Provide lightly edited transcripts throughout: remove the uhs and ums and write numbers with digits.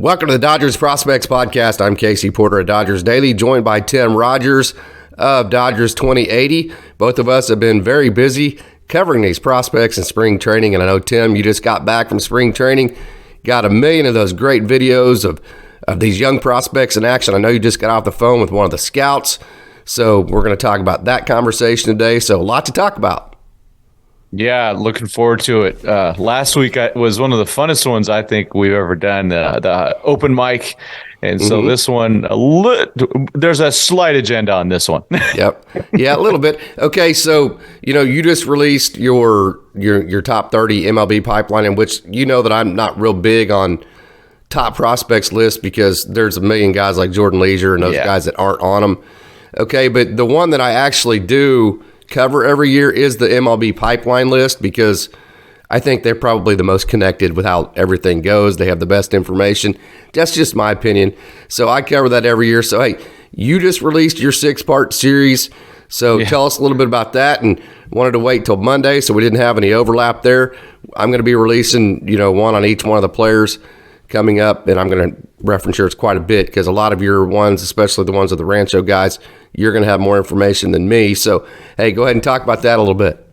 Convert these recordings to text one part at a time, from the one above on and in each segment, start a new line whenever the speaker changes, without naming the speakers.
Welcome to the Dodgers Prospects Podcast. I'm Casey Porter at Dodgers Daily, joined by Tim Rogers of Dodgers 2080. Both of us have been very busy covering these prospects in spring training, and I know, Tim, you just got back from spring training, got a million of those great videos of these young prospects in action. I know you just got off the phone with one of the scouts, so we're going to talk about that conversation today, so a lot to talk about.
Yeah, looking forward to it. Last week was one of the funnest ones I think we've ever done, the open mic. And so this one, there's a slight agenda on this one.
Yep. Yeah, a little bit. Okay, so, you just released your top 30 MLB pipeline, in which you know that I'm not real big on top prospects list because there's a million guys like Jordan Leisure and those guys that aren't on them. Okay, but the one that I actually do cover every year is the MLB pipeline list because I think they're probably the most connected with how everything goes. They have the best information. That's just my opinion. So I cover that every year. So, hey, you just released your 6-part series. So tell us a little bit about that, and wanted to wait till Monday so we didn't have any overlap there. I'm going to be releasing, one on each one of the players coming up, and I'm going to reference yours quite a bit because a lot of your ones, especially the ones of the Rancho guys, you're going to have more information than me. So, hey, go ahead and talk about that a little bit.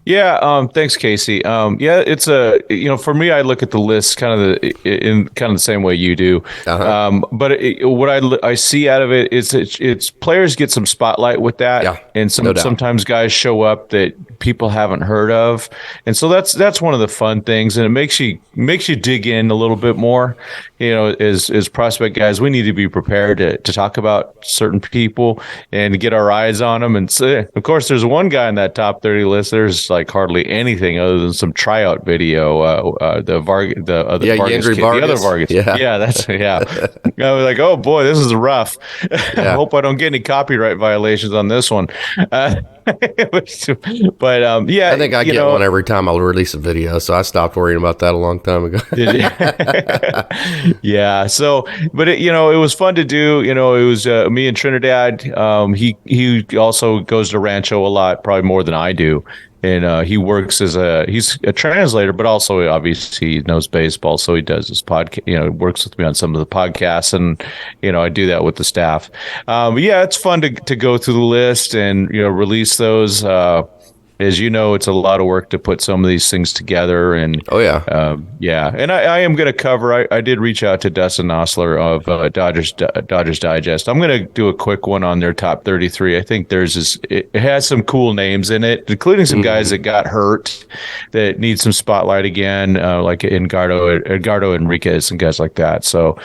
Yeah, thanks, Casey. It's for me, I look at the list in the same way you do. But what I see out of it is it's players get some spotlight with that, and sometimes guys show up that people haven't heard of, and so that's one of the fun things, and it makes you dig in a little bit more. As prospect guys, we need to be prepared to talk about certain people and to get our eyes on them. And so, of course, there's one guy in that top 30 list. There's like hardly anything other than some tryout video. The Vargas kid, the other Vargas. I was like, oh boy, this is rough. I hope I don't get any copyright violations on this one. But
I think I get one every time I'll release a video, so I stopped worrying about that a long time ago.
Did you? Yeah. So, but it was fun to do. It was me and Trinidad. He also goes to Rancho a lot, probably more than I do. And he works he's a translator, but also obviously he knows baseball. So he does his podcast, works with me on some of the podcasts, and, I do that with the staff. It's fun to go through the list and, release those. As you know, it's a lot of work to put some of these things together. And and I am going to cover. I did reach out to Dustin Osler of Dodgers Digest. I'm going to do a quick one on their top 33. I think it has some cool names in it, including some guys that got hurt that need some spotlight again, like Edgardo Enriquez and guys like that. So.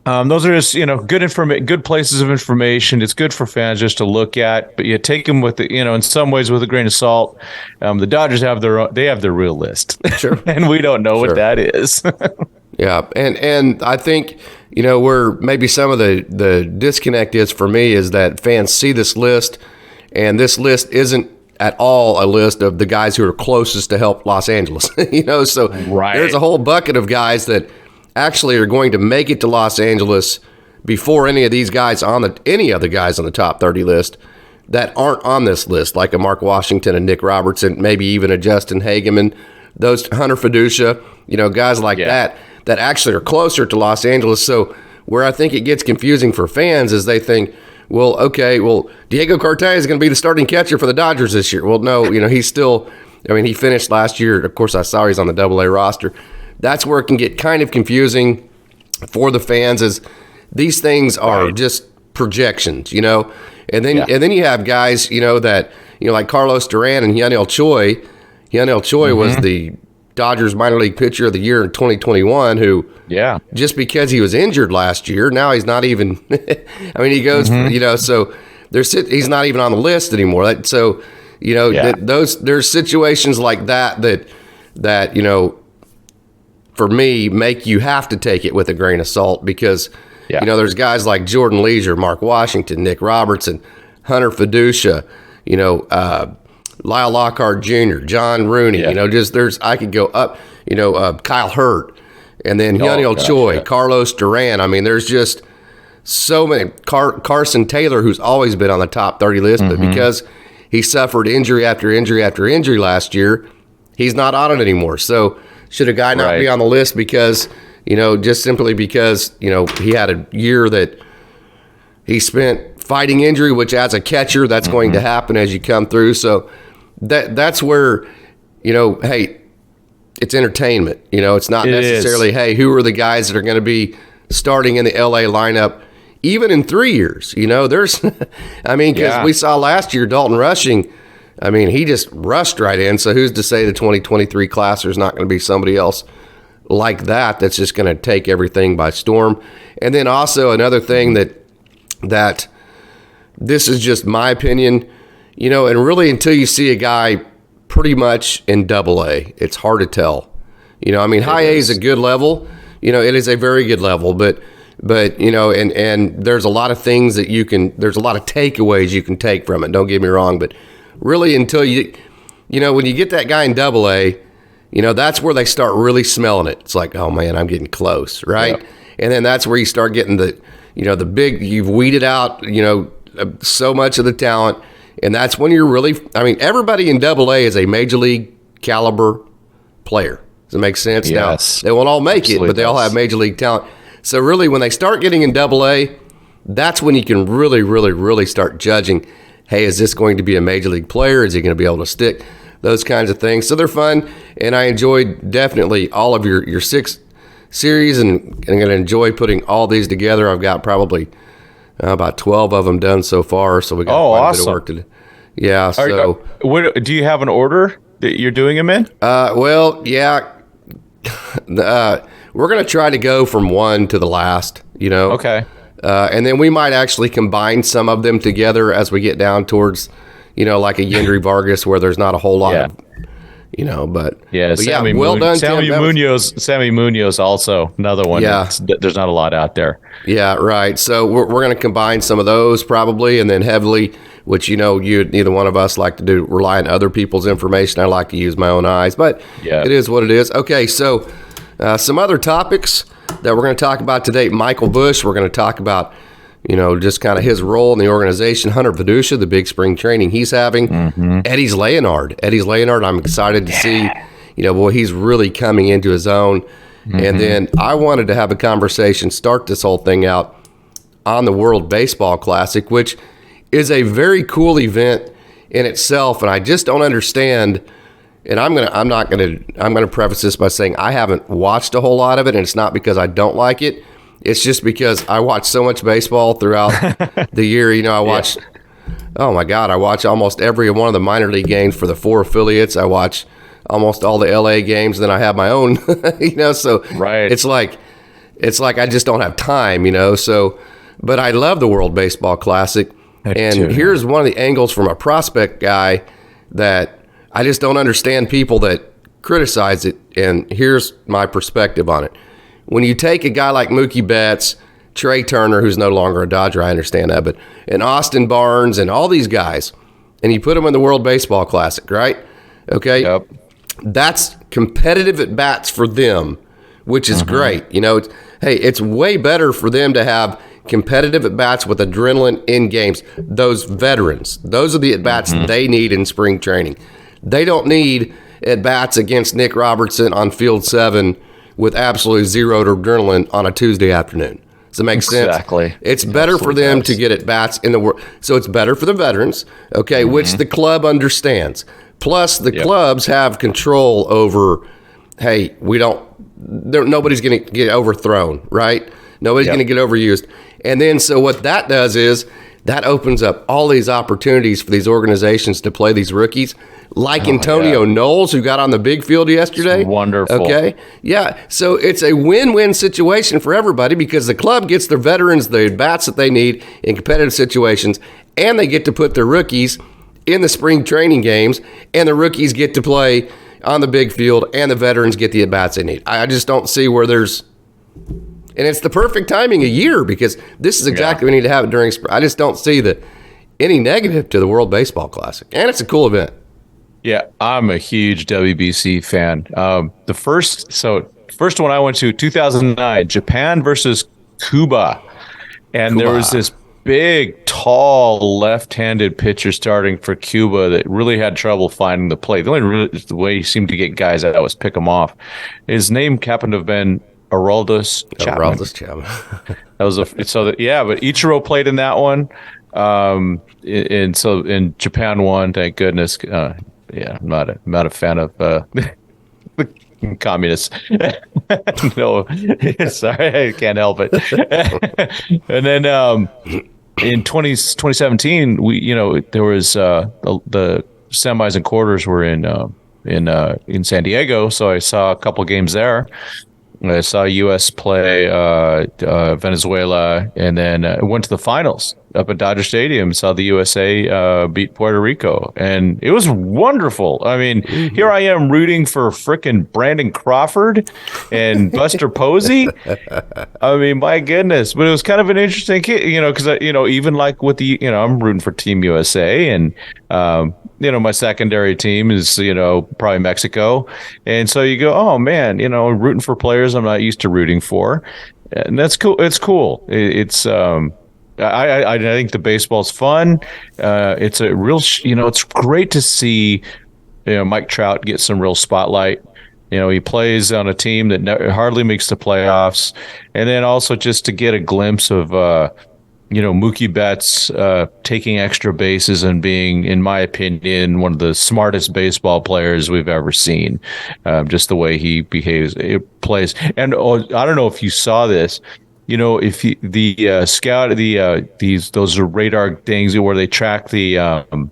Those are just, good places of information. It's good for fans just to look at, but you take them with in some ways with a grain of salt. The Dodgers have their real list, sure, and we don't know what that is.
Yeah, and I think where maybe some of the disconnect is for me is that fans see this list, and this list isn't at all a list of the guys who are closest to help Los Angeles. So there's a whole bucket of guys that actually are going to make it to Los Angeles before any of these guys any other guys on the top 30 list that aren't on this list, like a Mark Washington and Nick Robertson, maybe even a Justin Hageman, those Hunter Feduccia, guys like that actually are closer to Los Angeles. So where I think it gets confusing for fans is they think, Diego Cortez is going to be the starting catcher for the Dodgers this year. Well, no, he's still, he finished last year. Of course, I saw he's on the AA roster. That's where it can get kind of confusing for the fans, is these things are just projections, and then you have guys, that like Carlos Duran and Hyunil Choi. Hyunil Choi was the Dodgers minor league pitcher of the year in 2021, who just because he was injured last year, now he's not even. He goes, so he's not even on the list anymore. There's situations like that. For me, make you have to take it with a grain of salt because, there's guys like Jordan Leisure, Mark Washington, Nick Robertson, Hunter Feduccia, Lyle Lockhart Jr., John Rooney, I could go up, Kyle Hurt, and then Hyunil Choi, Carlos Duran. There's just so many. Carson Taylor, who's always been on the top 30 list, but because he suffered injury after injury after injury last year, he's not on it anymore. So should a guy not be on the list because just simply because, he had a year that he spent fighting injury, which as a catcher, that's going to happen as you come through. So that's where, hey, it's entertainment. It's not necessarily, hey, who are the guys that are going to be starting in the LA lineup even in 3 years? There's, because we saw last year Dalton Rushing, he just rushed right in. So who's to say the 2023 class there's not going to be somebody else like that's just going to take everything by storm. And then also another thing that this is just my opinion, and really until you see a guy pretty much in Double-A, it's hard to tell. High A is a good level. It is a very good level, but and there's a lot of things that there's a lot of takeaways you can take from it. Don't get me wrong, but really until when you get that guy in Double-A, that's where they start really smelling it. It's like, oh man, I'm getting close, right? Yep. And then that's where you start getting the big, you've weeded out, so much of the talent. And that's when you're really, everybody in Double-A is a major league caliber player. Does it make sense?
Yes.
Now, they won't all make
Absolutely
it, but they all have major league talent. So really, when they start getting in Double-A, that's when you can really, really, really start judging, hey, is this going to be a major league player? Is he going to be able to stick? Those kinds of things. So they're fun, and I enjoyed definitely all of your 6 series, and I'm going to enjoy putting all these together. I've got probably about 12 of them done so far, so we got quite a bit of work to do. Yeah, so...
do you have an order that you're doing them in?
Well, yeah. We're going to try to go from one to the last,
Okay.
And then we might actually combine some of them together as we get down towards, like a Yendry Vargas where there's not a whole lot of, but
Sammy
well done,
Sammy
Tim.
Sammy Munoz also another one.
Yeah.
There's not a lot out there.
Yeah, right. So we're going to combine some of those probably, and then heavily, which neither one of us like to do, rely on other people's information. I like to use my own eyes, but it is what it is. Okay, so some other topics that we're going to talk about today. Michael Busch, we're going to talk about, just kind of his role in the organization. Hunter Feduccia, the big spring training he's having. Eddys Leonard, I'm excited to see, he's really coming into his own. And then I wanted to have a conversation, start this whole thing out on the World Baseball Classic, which is a very cool event in itself. And I just don't understand. And I'm gonna preface this by saying I haven't watched a whole lot of it, and it's not because I don't like it. It's just because I watch so much baseball throughout the year. I watch, oh my God, I watch almost every one of the minor league games for the 4 affiliates. I watch almost all the LA games. Then I have my own, so
right.
It's like I just don't have time, so, but I love the World Baseball Classic. Here's one of the angles from a prospect guy that I just don't understand people that criticize it. And here's my perspective on it. When you take a guy like Mookie Betts, Trey Turner, who's no longer a Dodger, I understand that, but and Austin Barnes and all these guys, and you put them in the World Baseball Classic, right? Okay.
Yep.
That's competitive at bats for them, which is great. It's way better for them to have competitive at bats with adrenaline in games. Those veterans, those are the at bats they need in spring training. They don't need at bats against Nick Robertson on field 7 with absolutely zero adrenaline on a Tuesday afternoon. Does it make sense?
Exactly.
It's better for them to get at bats in the world. So it's better for the veterans, okay, which the club understands. Plus, the clubs have control over, hey, nobody's going to get overthrown, right? Nobody's going to get overused. And then, so what that does is that opens up all these opportunities for these organizations to play these rookies, like Antonio Knowles, who got on the big field yesterday.
It's wonderful.
Okay. Yeah. So it's a win-win situation for everybody because the club gets their veterans the bats that they need in competitive situations, and they get to put their rookies in the spring training games, and the rookies get to play on the big field, and the veterans get the at-bats they need. I just don't see where there's... And it's the perfect timing a year because this is exactly when we need to have it during spring. I just don't see any negative to the World Baseball Classic. And it's a cool event.
Yeah, I'm a huge WBC fan. The first one I went to, 2009, Japan versus Cuba. And there was this big, tall, left-handed pitcher starting for Cuba that really had trouble finding the plate. The only the way he seemed to get guys out was pick them off. His name happened to have been Aroldis Chapman.
Aroldis Chapman.
That was but Ichiro played in that one. And so in Japan won, thank goodness. I'm not a fan of the communists. No, sorry, I can't help it. And then in 2017, there was the semis and quarters were in San Diego, so I saw a couple games there. I saw U.S. play Venezuela, and then went to the finals up at Dodger Stadium. Saw the USA beat Puerto Rico, and it was wonderful. I mean, here I am rooting for frickin' Brandon Crawford and Buster Posey. I mean, my goodness. But it was kind of an interesting, because even like with I'm rooting for Team USA, and my secondary team is, probably Mexico. And so you go, oh man, rooting for players I'm not used to rooting for. And that's cool. It's cool. I think the baseball's fun. It's a real, it's great to see, Mike Trout get some real spotlight. He plays on a team that hardly makes the playoffs. And then also just to get a glimpse of, Mookie Betts taking extra bases and being, in my opinion, one of the smartest baseball players we've ever seen. Just the way he behaves, it plays. And I don't know if you saw this. If the scout, those are radar things where they track the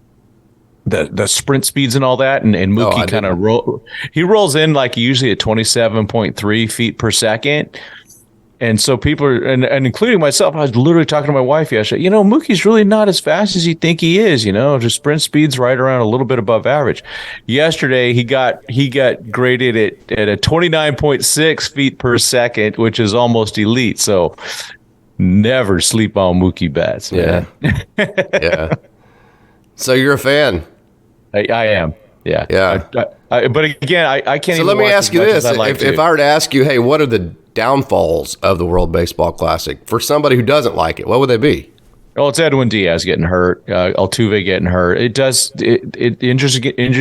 sprint speeds and all that, and Mookie kind of rolls in like usually at 27.3 feet per second. And so people are, and including myself, I was literally talking to my wife yesterday, Mookie's really not as fast as you think he is, just sprint speed's right around a little bit above average. Yesterday, he got graded at a 29.6 feet per second, which is almost elite. So never sleep on Mookie Betts, man.
Yeah. So you're a fan.
I am. Yeah.
Yeah.
But again, I can't.
So
even
let me
watch
ask you
as
this:
much as
if I were to ask you, hey, what are the downfalls of the World Baseball Classic for somebody who doesn't like it? What would they be?
Well, it's Edwin Diaz getting hurt, Altuve getting hurt. Injuries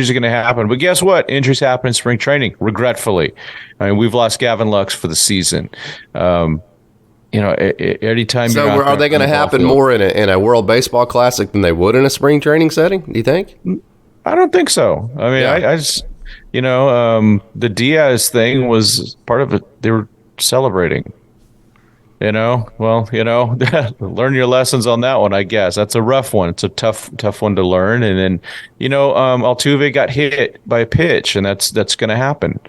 are going to happen. But guess what? Injuries happen in spring training, regretfully. I mean, we've lost Gavin Lux for the season. Anytime.
So are they going to happen more in a World Baseball Classic than they would in a spring training setting? Do you think?
I don't think so. I mean, I just, the Diaz thing was part of it. They were celebrating. Learn your lessons on that one, I guess. That's a rough one. It's a tough one to learn. And then, Altuve got hit by a pitch, and that's going to happen.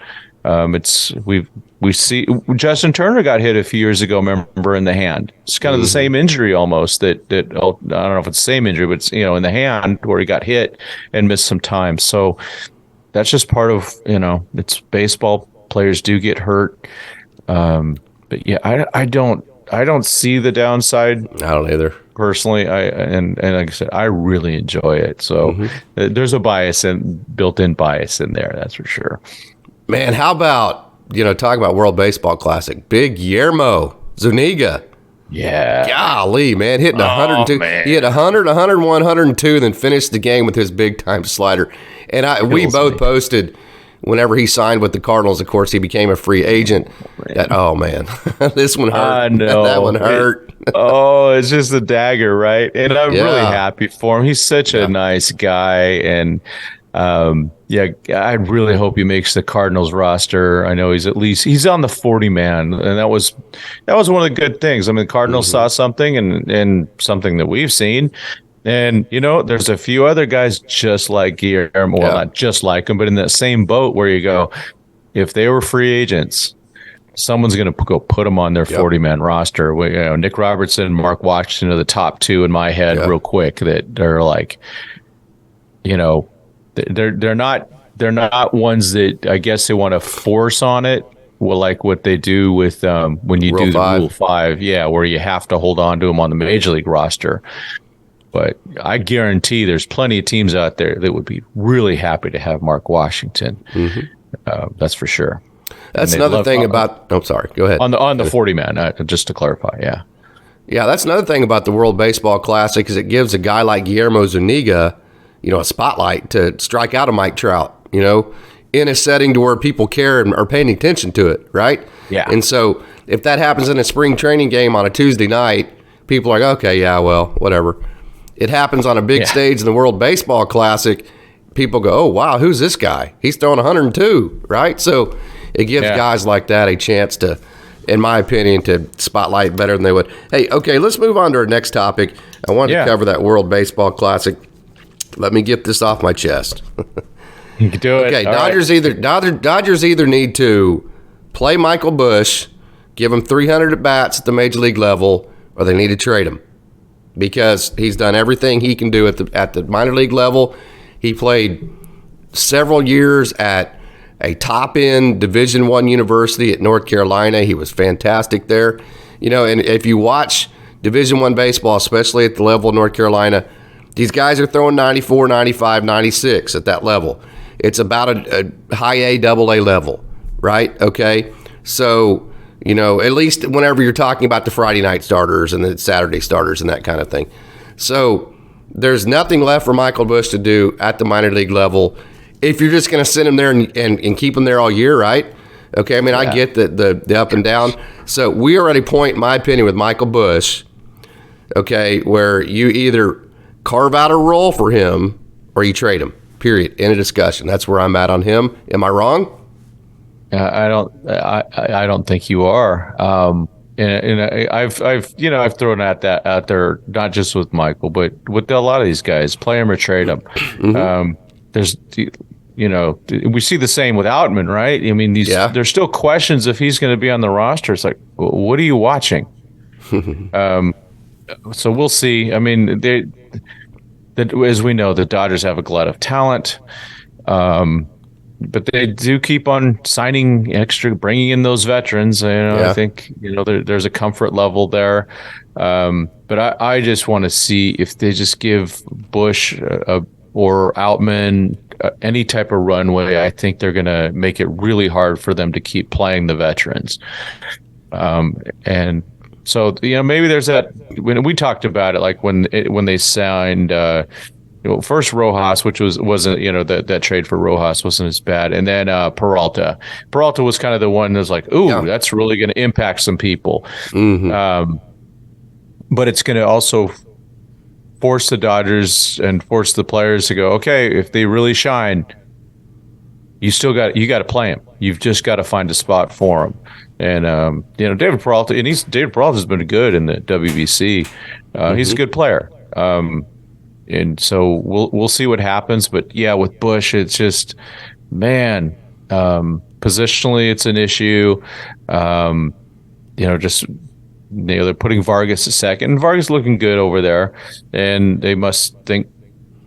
We see Justin Turner got hit a few years ago, remember, in the hand. It's kind of the same injury almost that I don't know if it's the same injury, but it's, in the hand where he got hit and missed some time. So that's just part of, it's baseball. Players do get hurt. But yeah, I don't see the downside.
I don't either.
Personally, and like I said, I really enjoy it. So there's a built-in bias in there, that's for sure.
Man, how about, talk about World Baseball Classic, big Guillermo Zuniga.
Yeah.
Golly, man, hitting 102. Man. He hit 100, 101, 102, then finished the game with his big-time slider. And we both posted whenever he signed with the Cardinals. Of course, he became a free agent. Man, this one hurt.
I know.
That one hurt.
It's just a dagger, right? And I'm really happy for him. He's such a nice guy, and I really hope he makes the Cardinals roster. I know he's on the 40-man, and that was one of the good things. I mean, the Cardinals saw something and something that we've seen. And, there's a few other guys just like Guillermo, well, not just like him, but in that same boat where you go, if they were free agents, someone's going to go put them on their 40-man roster. Nick Robertson, Mark Washington are the top two in my head real quick that are like, they're not ones that I guess they want to force on it. Well, like what they do with when you do the Rule 5, where you have to hold on to them on the major league roster. But I guarantee there's plenty of teams out there that would be really happy to have Mark Washington. That's for sure.
That's another thing about. Oh, sorry. Go ahead.
On the 40-man, just to clarify.
Yeah. That's another thing about the World Baseball Classic is it gives a guy like Guillermo Zuniga, a spotlight to strike out a Mike Trout. in a setting to where people care and are paying attention to it, right?
Yeah.
And so if that happens in a spring training game on a Tuesday night, people are like, okay, yeah, well, whatever. It happens on a big stage in the World Baseball Classic. People go, oh, wow, who's this guy? He's throwing 102, right? So it gives guys like that a chance to, in my opinion, to spotlight better than they would. Hey, okay, let's move on to our next topic. I wanted to cover that World Baseball Classic. Let me get this off my chest.
You can do it.
Okay, Dodgers either need to play Michael Busch, give him 300 at-bats at the major league level, or they need to trade him because he's done everything he can do at the minor league level. He played several years at a top-end Division I university at North Carolina. He was fantastic there. You know, and if you watch Division I baseball, especially at the level of North Carolina, these guys are throwing 94, 95, 96 at that level. It's about a high A, double A level, right? Okay? So, you know, at least whenever you're talking about the Friday night starters and the Saturday starters and that kind of thing. So there's nothing left for Michael Busch to do at the minor league level if you're just going to send him there and keep him there all year, right? Okay, I mean, I get the up and down. So we are at a point, in my opinion, with Michael Busch, okay, where you either carve out a role for him or you trade him, period. End of discussion. That's where I'm at on him. Am I wrong?
I don't think you are. And I've thrown that out there, not just with Michael, but with a lot of these guys, play him or trade him. There's, we see the same with Outman, right? I mean, there's still questions if he's going to be on the roster. It's like, what are you watching? So we'll see. I mean, as we know, the Dodgers have a glut of talent. But they do keep on signing extra, bringing in those veterans. I think there's a comfort level there. But I just want to see if they just give Busch or Outman any type of runway. I think they're going to make it really hard for them to keep playing the veterans. And so maybe there's that. When we talked about it, like when they signed. First Rojas, which wasn't that trade for Rojas wasn't as bad, and then Peralta. Peralta was kind of the one that was like, that's really going to impact some people. But it's going to also force the Dodgers and force the players to go, okay, if they really shine, you got to play them. You've just got to find a spot for them. And David Peralta, David Peralta's been good in the WBC. He's a good player. And so we'll see what happens. But yeah, with Busch, it's just, man, positionally it's an issue. They're putting Vargas at second. And Vargas looking good over there. And they must think,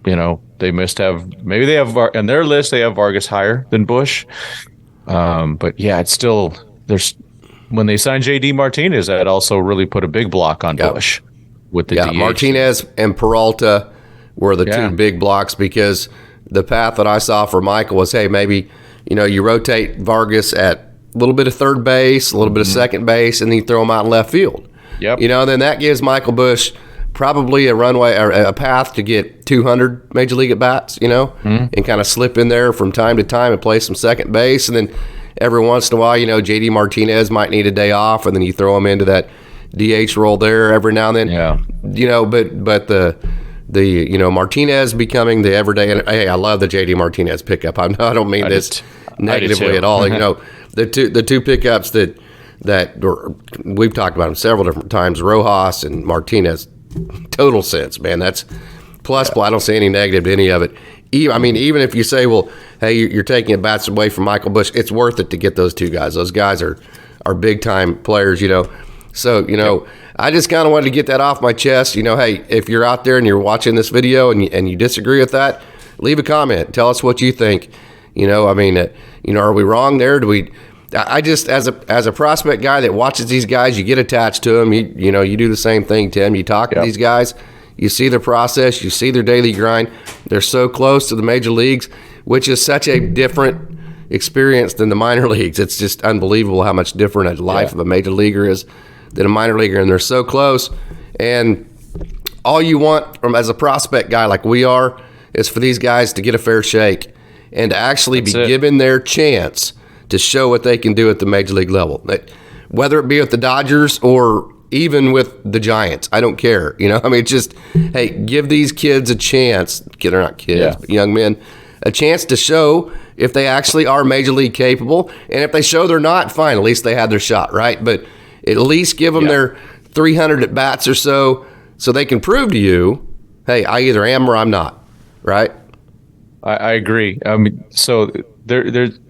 they must have, maybe they have, on their list, they have Vargas higher than Busch. But yeah, it's still, when they signed J.D. Martinez, that also really put a big block on Busch with the DH.
Martinez and Peralta were the two big blocks, because the path that I saw for Michael was, hey, maybe, you rotate Vargas at a little bit of third base, a little bit of second base, and then you throw him out in left field. Yep. Then that gives Michael Busch probably a runway or a path to get 200 major league at bats, and kind of slip in there from time to time and play some second base. And then every once in a while, J.D. Martinez might need a day off, and then you throw him into that DH role there every now and then. Yeah. But the Martinez becoming the everyday, and hey, I love the J.D. Martinez pickup. I don't mean this negatively at all. The two pickups that we've talked about them several different times, Rojas and Martinez, total sense, man. That's plus. I don't see any negative to any of it. Even if you say, well, hey, you're taking at bats away from Michael Busch, it's worth it to get those two guys. Those guys are big time players, So, I just kind of wanted to get that off my chest. Hey, if you're out there and you're watching this video and you disagree with that, leave a comment. Tell us what you think. Are we wrong there? I just, as a prospect guy that watches these guys, you get attached to them. You do the same thing, Tim. You talk to these guys, you see their process, you see their daily grind. They're so close to the major leagues, which is such a different experience than the minor leagues. It's just unbelievable how much different a life of a major leaguer is than a minor leaguer, and they're so close. And all you want as a prospect guy like we are is for these guys to get a fair shake and to actually be
That's it.
given their chance to show what they can do at the major league level. Whether it be with the Dodgers or even with the Giants, I don't care. You know, I mean, it's just, hey, give these kids a chance. They're not kids, but young men, a chance to show if they actually are major league capable. And if they show they're not, fine. At least they had their shot, right? But at least give them their 300 at bats or so they can prove to you, hey, I either am or I'm not, right?
I agree. I mean, so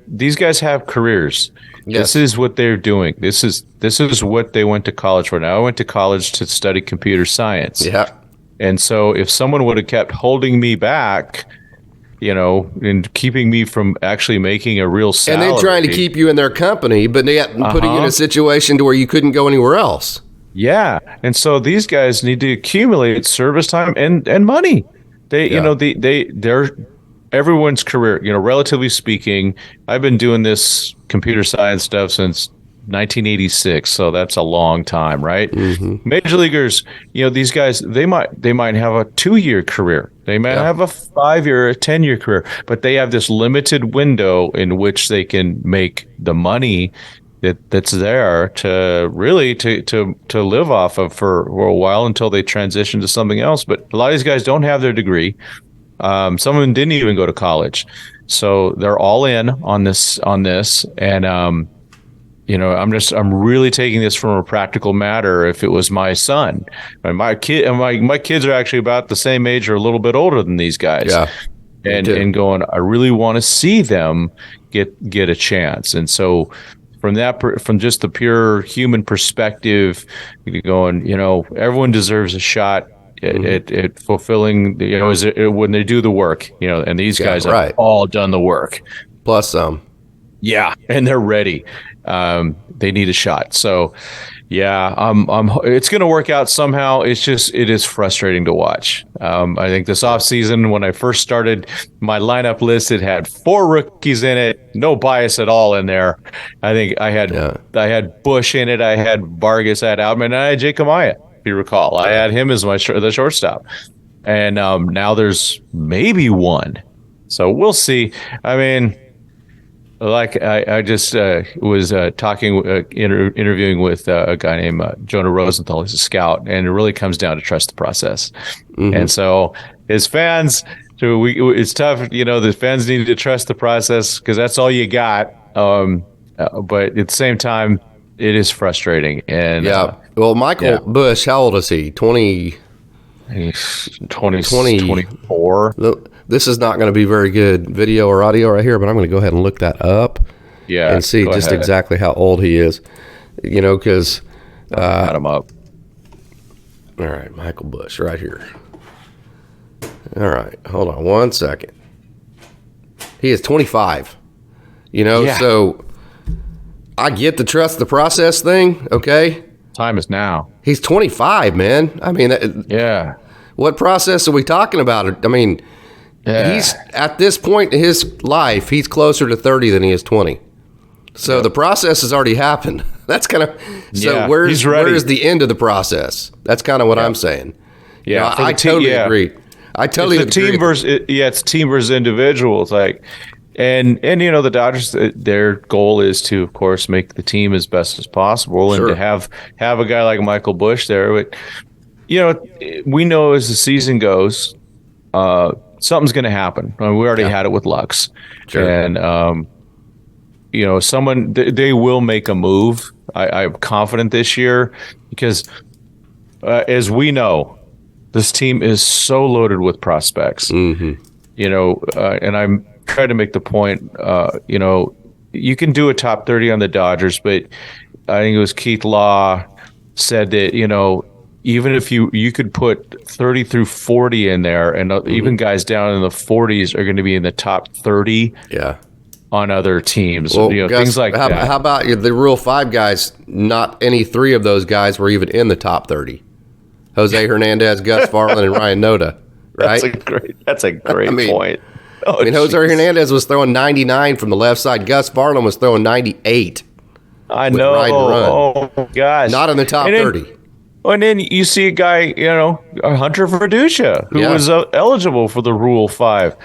these guys have careers.
Yes.
This is what they're doing. This is what they went to college for. Now I went to college to study computer science.
Yeah.
And so if someone would have kept holding me back, you know, and keeping me from actually making a real salary.
And then trying to keep you in their company, but yet putting you in a situation to where you couldn't go anywhere else.
Yeah. And so these guys need to accumulate service time and money. They're everyone's career, you know, relatively speaking. I've been doing this computer science stuff since 1986, so that's a long time, right? Mm-hmm. Major leaguers, you know, these guys, they might have a 2-year career. They might have a 5-year, a 10-year career, but they have this limited window in which they can make the money that's there to really to live off of for a while until they transition to something else. But a lot of these guys don't have their degree. Some of them didn't even go to college, so they're all in on this. And you know, I'm really taking this from a practical matter. If it was my son, my kids are actually about the same age or a little bit older than these guys. Yeah. And going, I really want to see them get a chance. And so from just the pure human perspective, going, you know, everyone deserves a shot at fulfilling, you know, when they do the work, you know, and these guys have all done the work.
Plus some.
Yeah, and they're ready. They need a shot. So, yeah, it's going to work out somehow. It is frustrating to watch. I think this offseason, when I first started my lineup list, it had 4 rookies in it, no bias at all in there. I think I had Busch in it, I had Vargas, I had Outman, and I had Jake Amaya, if you recall. I had him as the shortstop. And now there's maybe one. So we'll see. I mean, like I just was interviewing with a guy named Jonah Rosenthal. He's a scout, and it really comes down to trust the process. Mm-hmm. And so as fans, it's tough. You know, the fans need to trust the process because that's all you got. But at the same time, it is frustrating. And
well, Michael Busch, how old is he?
24.
This is not going to be very good video or audio right here, but I'm going to go ahead and look that up and see just exactly how old he is. You know, because
got him up.
All right, Michael Busch right here. All right, hold on one second. He is 25. You know, so I get the trust the process thing, okay?
Time is now.
He's 25, man. I mean, what process are we talking about? I mean, he's at this point in his life, he's closer to 30 than he is 20. So the process has already happened. That's kind of where's the end of the process? That's kind of what I'm saying.
Yeah,
you know, I totally agree. I totally
agree. It's team versus individual. It's like, and you know, the Dodgers, their goal is to, of course, make the team as best as possible, and to have a guy like Michael Busch there. But you know, we know as the season goes, something's going to happen. I mean, we already had it with Lux, and you know, they will make a move. I'm confident this year because, as we know, this team is so loaded with prospects. Mm-hmm. You know, and I'm trying to make the point. You know, you can do a top 30 on the Dodgers, but I think it was Keith Law said that, you know, even if you could put 30 through 40 in there, and even guys down in the 40s are going to be in the top 30 on other teams.
Well,
you know,
Gus,
things like that.
How about the Rule 5 guys? Not any 3 of those guys were even in the top 30. Jose Hernandez, Gus Farland, and Ryan Noda. Right?
That's a great point.
I mean, Jose Hernandez was throwing 99 from the left side. Gus Farland was throwing 98.
I know. Oh, gosh.
Not in the top 30.
And then you see a guy, you know, Hunter Feduccia, who was eligible for the Rule 5.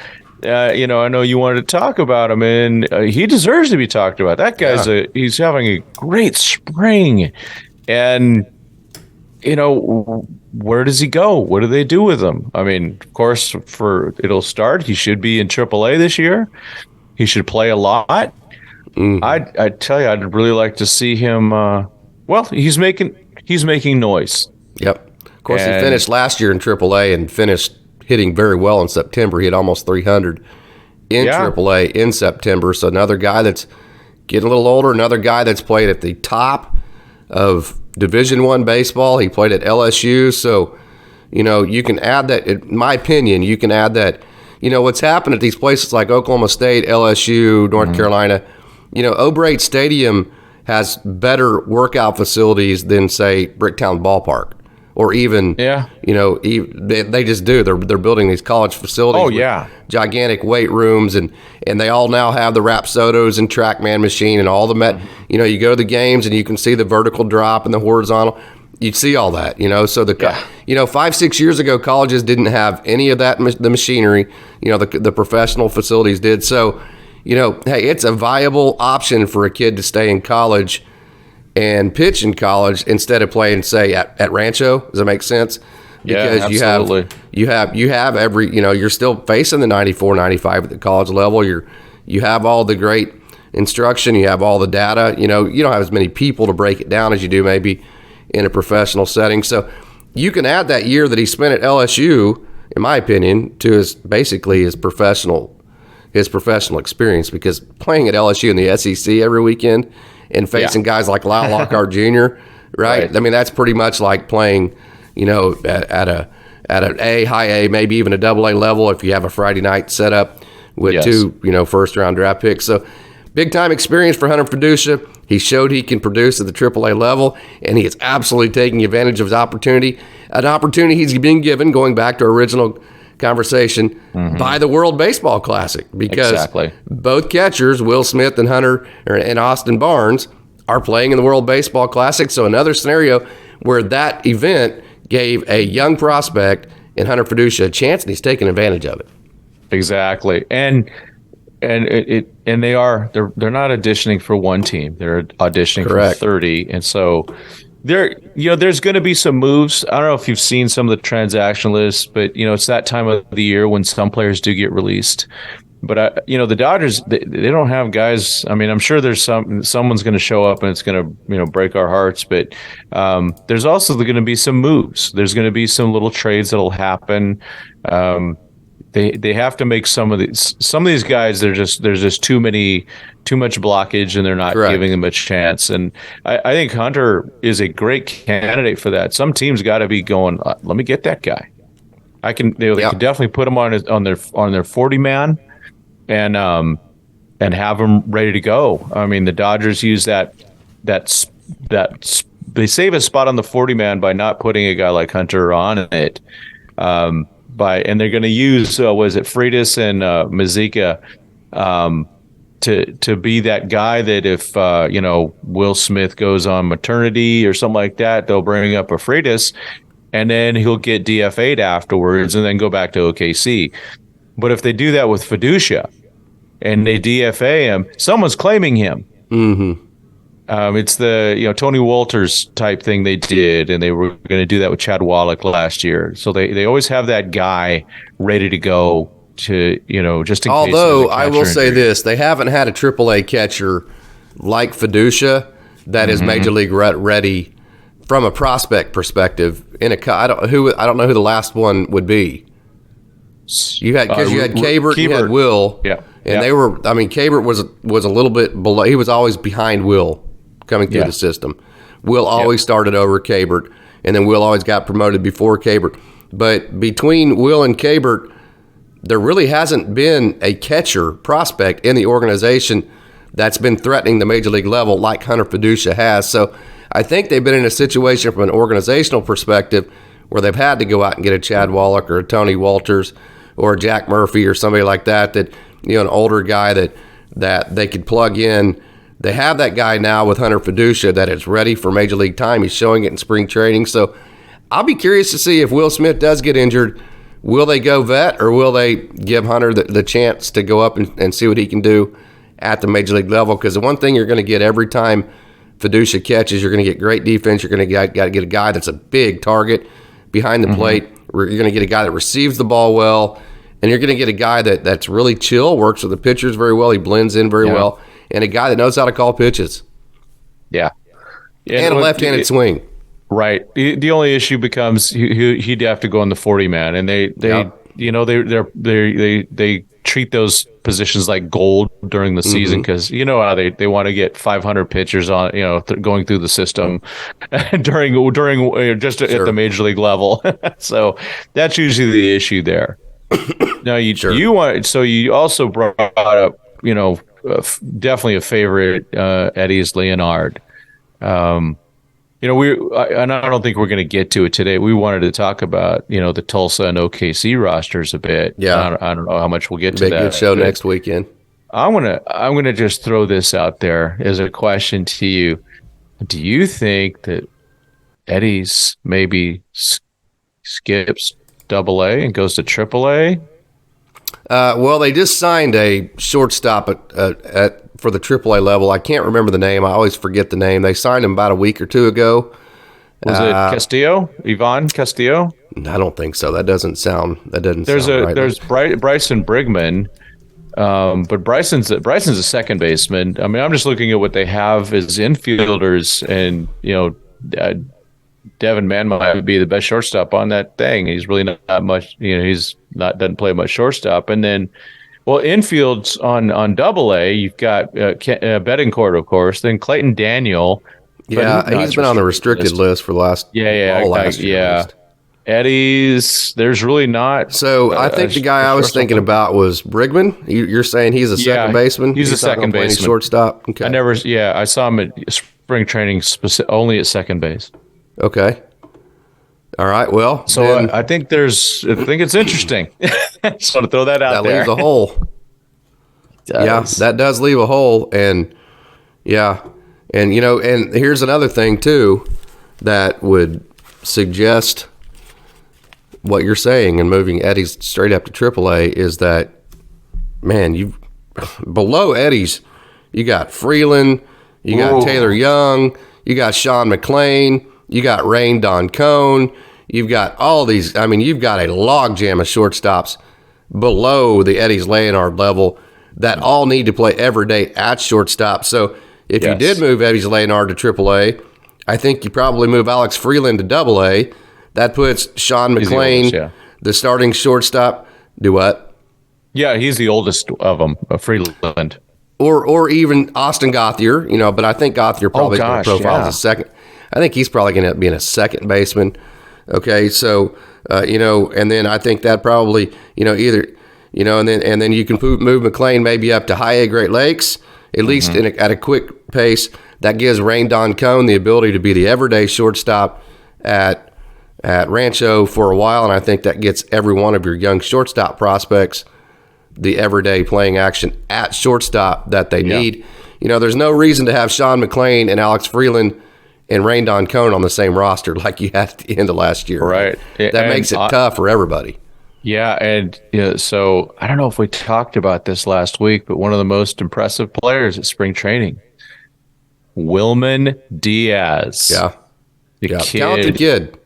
I know you wanted to talk about him, and he deserves to be talked about. That guy's he's having a great spring, and where does he go? What do they do with him? I mean, of course, it'll start. He should be in AAA this year. He should play a lot. Mm-hmm. I tell you, I'd really like to see him. He's making noise.
Yep. Of course, he finished last year in AAA and finished hitting very well in September. He had almost 300 in AAA in September. So another guy that's getting a little older, another guy that's played at the top of Division I baseball. He played at LSU. So, you can add that, in my opinion, you can add that, what's happened at these places like Oklahoma State, LSU, North Carolina, O'Brate Stadium has better workout facilities than, say, Bricktown Ballpark. Or even, they just do. They're building these college facilities.
Oh, yeah.
Gigantic weight rooms, and they all now have the Rapsodos and TrackMan machine and all the you go to the games and you can see the vertical drop and the horizontal. You see all that, So 5-6 years ago, colleges didn't have any of that. The machinery, the professional facilities did. So, hey, it's a viable option for a kid to stay in college and pitch in college instead of playing, say, at Rancho. Does that make sense? Because you have every, you're still facing the 94, 95 at the college level. You have all the great instruction. You have all the data. You don't have as many people to break it down as you do maybe in a professional setting. So you can add that year that he spent at LSU, in my opinion, to his professional experience, because playing at LSU in the SEC every weekend and facing guys like Lyle Lockhart Jr., right? I mean, that's pretty much like playing, at an high A, maybe even a double A level if you have a Friday night setup with two, first-round draft picks. So big-time experience for Hunter Feduccia. He showed he can produce at the AAA level, and he is absolutely taking advantage of his opportunity, an opportunity he's been given, going back to our original conversation, by the World Baseball Classic, because both catchers, Will Smith and Austin Barnes, are playing in the World Baseball Classic. So another scenario where that event gave a young prospect in Hunter Feduccia a chance, and he's taking advantage of it.
Exactly, and they're not auditioning for one team; they're auditioning for 30, and so. There's going to be some moves. I don't know if you've seen some of the transaction lists, but it's that time of the year when some players do get released. But the Dodgers, they don't have guys. I mean, I'm sure there's someone's going to show up and it's going to break our hearts. But there's also going to be some moves. There's going to be some little trades that'll happen. They have to make some of these guys. There's just too much blockage, and they're not giving them a chance. And I think Hunter is a great candidate for that. Some teams got to be going, let me get that guy. They can definitely put him on their 40 man, and have him ready to go. I mean, the Dodgers use that they save a spot on the 40 man by not putting a guy like Hunter on it. And they're going to use Freitas and Mazeika to be that guy that if Will Smith goes on maternity or something like that, they'll bring up a Freitas, and then he'll get DFA'd afterwards and then go back to OKC. But if they do that with Feduccia and they DFA him, someone's claiming him. Mm-hmm. It's the Tony Walters type thing they did, and they were going to do that with Chad Wallach last year. So they always have that guy ready to go to just in case.
Although I will say this, they haven't had a AAA catcher like Feduccia that is major league ready from a prospect perspective. I don't know who the last one would be. You had Cabert, you had Will, and they were. I mean, Cabert was a little bit below. He was always behind Will coming through the system. Will always started over Cabert, and then Will always got promoted before Cabert. But between Will and Cabert, there really hasn't been a catcher prospect in the organization that's been threatening the major league level like Hunter Feduccia has. So I think they've been in a situation from an organizational perspective where they've had to go out and get a Chad Wallach or a Tony Walters or a Jack Murphy or somebody like that, an older guy that they could plug in. They have that guy now with Hunter Feduccia that is ready for major league time. He's showing it in spring training. So I'll be curious to see if Will Smith does get injured, will they go vet or will they give Hunter the chance to go up and see what he can do at the major league level? Because the one thing you're going to get every time Feduccia catches, you're going to get great defense. You're going to get a guy that's a big target behind the plate. You're going to get a guy that receives the ball well, and you're going to get a guy that's really chill, works with the pitchers very well. He blends in very well, and a guy that knows how to call pitches.
Yeah.
And a left-handed swing.
Right. The only issue becomes he'd have to go on the 40 man, and they treat those positions like gold during the season because you know how they want to get 500 pitchers on going through the system during just at the major league level. So that's usually the issue there. Now you also brought up definitely a favorite, Eddys Leonard. And I don't think we're going to get to it today. We wanted to talk about, the Tulsa and OKC rosters a bit.
Yeah.
I don't know how much we'll get to that.
Good show next weekend.
I'm gonna just throw this out there as a question to you. Do you think that Eddys maybe skips AA and goes to AAA?
Well, they just signed a shortstop for the AAA level. I can't remember the name. I always forget the name. They signed him about a week or two ago.
Was it Castillo? Yvonne Castillo?
I don't think so. That doesn't sound right.
There's Bryson Brigman, but Bryson's a second baseman. I mean, I'm just looking at what they have as infielders, and Devin Mann might be the best shortstop on that thing. He's really not much. Doesn't play much shortstop, and then. Well, infields on AA, you've got Betancourt, of course, then Clayton Daniel.
Yeah, he's been on the restricted list for the last year.
Eddys, there's really not.
So I think the guy I was thinking about was Brigman. You're saying he's a second baseman?
He's a second baseman.
Shortstop? Okay.
I saw him at spring training only at second base.
Okay. All right, well.
So I think it's interesting. Just want to throw that out there.
That leaves a hole. Yeah, that does leave a hole. And, and here's another thing, too, that would suggest what you're saying and moving Eddys straight up to AAA is that, man, below Eddys, you got Freeland, you got Taylor Young, you got Sean McLean, you got Rain Doncone. You've got all these. I mean, you've got a logjam of shortstops below the Eddys Leonard level that all need to play every day at shortstop. So if you did move Eddys Leonard to AAA, I think you probably move Alex Freeland to AA. That puts Sean McLean, the starting shortstop. Do what?
Yeah, he's the oldest of them, Freeland.
Or even Austin Gauthier, but I think Gauthier probably going to profile as a second. I think he's probably going to be in a second baseman. Okay, so and then I think that probably either and then you can move McLean maybe up to high A Great Lakes at least at a quick pace. That gives Rain Doncone the ability to be the everyday shortstop at Rancho for a while, and I think that gets every one of your young shortstop prospects the everyday playing action at shortstop that they need. There's no reason to have Sean McLean and Alex Freeland and Rain Doncone on the same roster like you had at the end of last year.
Right.
That makes it tough for everybody.
Yeah, and so I don't know if we talked about this last week, but one of the most impressive players at spring training, Wilman Diaz.
Yeah.
The
talented kid.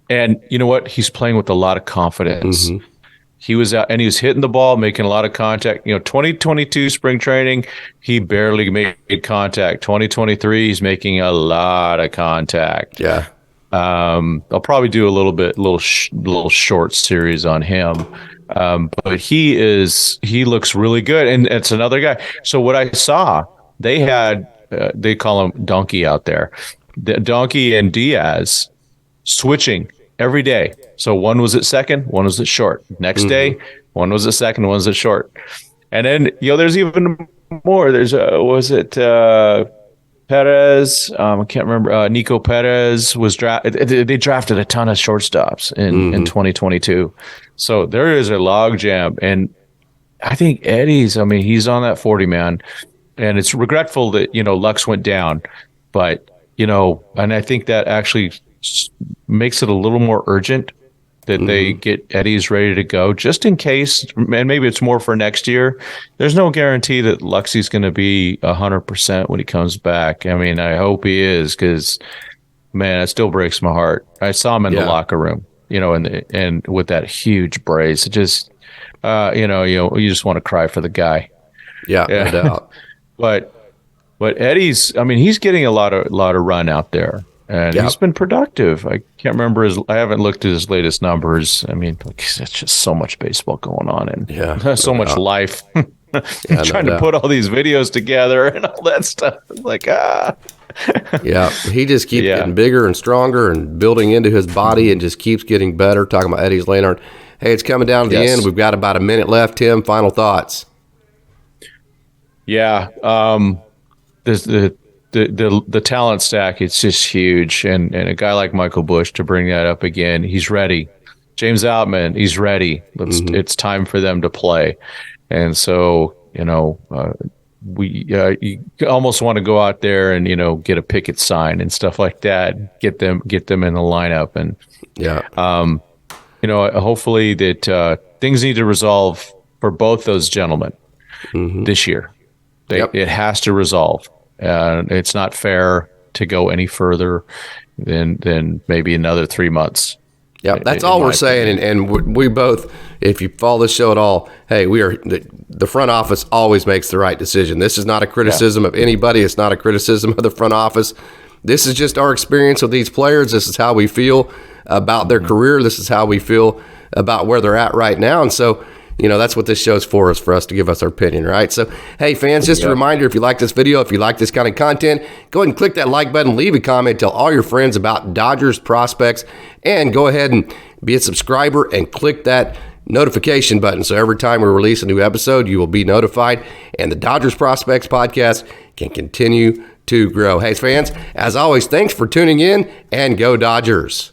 And you know what? He's playing with a lot of confidence.
Mm-hmm.
He was out and he was hitting the ball, making a lot of contact. 2022 spring training, he barely made contact. 2023, he's making a lot of contact.
Yeah.
I'll probably do a little short series on him. But he looks really good. And it's another guy. So what I saw, they call him Donkey out there. The Donkey and Diaz switching every day. So one was at second, one was at short. Next day, one was at second, one was at short. And then, there's even more. There's, Perez? I can't remember. Nico Perez was drafted. They drafted a ton of shortstops in 2022. So there is a logjam. And I think Eddys, he's on that 40 man. And it's regretful that, Lux went down. But, and I think that actually makes it a little more urgent that they get Eddys ready to go, just in case, and maybe it's more for next year. There's no guarantee that Luxie's going to be 100% when he comes back. I mean, I hope he is, because, man, it still breaks my heart. I saw him in the locker room, and with that huge brace. It just, you just want to cry for the guy.
Yeah, no doubt.
But Eddys, I mean, he's getting a lot of run out there. And he's been productive. I can't remember I haven't looked at his latest numbers. I mean, it's just so much baseball going on, and so much life. Trying to put all these videos together and all that stuff. Like,
yeah, he just keeps getting bigger and stronger and building into his body and just keeps getting better. Talking about Eddys Leonard. Hey, it's coming down to the end. We've got about a minute left. Tim, final thoughts.
Yeah. There's the talent stack, it's just huge. And a guy like Michael Busch, to bring that up again, he's ready. James Outman, he's ready. It's time for them to play. And so, you almost want to go out there and, get a picket sign and stuff like that, get them in the lineup. And, hopefully that things need to resolve for both those gentlemen this year. It has to resolve. It's not fair to go any further than maybe another 3 months.
Yeah, that's all we're saying. And we both, if you follow this show at all, hey, the front office always makes the right decision. This is not a criticism of anybody. It's not a criticism of the front office. This is just our experience with these players. This is how we feel about their career. This is how we feel about where they're at right now. And so, that's what this show's for, is for us to give us our opinion, right? So, hey, fans, just a reminder, if you like this video, if you like this kind of content, go ahead and click that like button, leave a comment, tell all your friends about Dodgers prospects, and go ahead and be a subscriber and click that notification button. So every time we release a new episode, you will be notified, and the Dodgers Prospects podcast can continue to grow. Hey, fans, as always, thanks for tuning in, and go Dodgers.